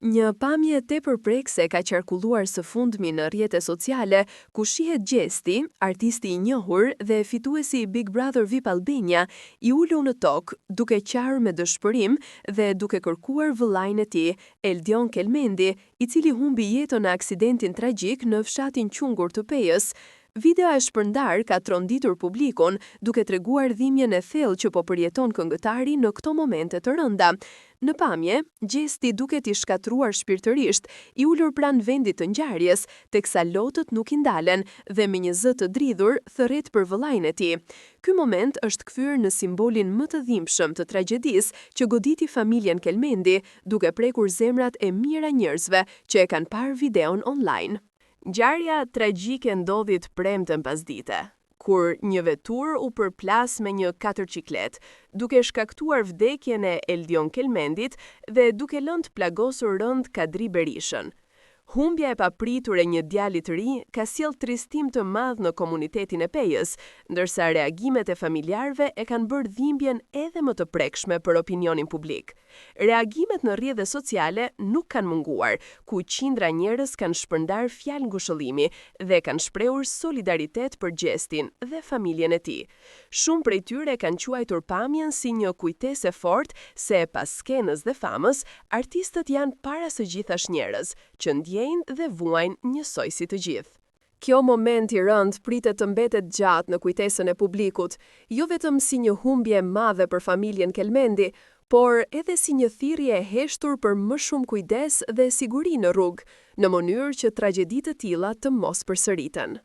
Një pamje tepërprekse ka qarkulluar së fundmi në rrjete sociale, ku shihet Gjesti, artisti i njohur dhe fituesi i Big Brother VIP Albania, i ulur në tokë, duke qarë me dëshpërim dhe duke kërkuar vëllain e tij, Eldion Kelmendi, i cili humbi jetën në aksidentin tragjik në fshatin Qungur të Pejës. Video e shpërndar ka tronditur publikun, duke treguar dhimbjen e thellë që po përjeton këngëtari në këto momente të rënda. Në pamje, Gjesti duket i shkatruar shpirtërisht, i ulur pranë vendit të ngjarjes, teksa lotët nuk i ndalen dhe me një zë të dridhur thërret për vëllain e tij. Ky moment është kthyer në simbolin më të dhimbshëm të tragjedisë që goditi familjen Kelmendi, duke prekur zemrat e mijëra njerëzve që e kanë parë videon online. Ngjarja tragjike ndodhi të premten pasdite, kur një vetur u përplas me një katërciklet, duke shkaktuar vdekjen e Eldion Kelmendit dhe duke lënë të plagosur rënd Kadri Berishën. Humbja e papritur e një djali të ri ka sjellë tristim të madh në komunitetin e Pejës, ndërsa reagimet e familjarëve e kanë bërë dhimbjen edhe më të prekshme për opinionin publik. Reagimet në rrjete sociale nuk kanë munguar, ku qindra njerëz kanë shpërndar fjalë ngushëllimi dhe kanë shprehur solidaritet për Gjestin dhe familjen e tij. Shumë prej tyre kanë quajtur pamjen si një kujtesë e fortë se pas skenës dhe famës, artistët janë para së gjithash njerëz që ndjejnë dhe vuajnë njësoj si të gjithë. Kjo moment i rënd pritet të mbetet gjatë në kujtesën e publikut, jo vetëm si një humbje e madhe për familjen Kelmendi, por edhe si një thirrje e heshtur për më shumë kujdes dhe siguri në rrugë, në mënyrë që tragjedi të tilla të mos përsëriten.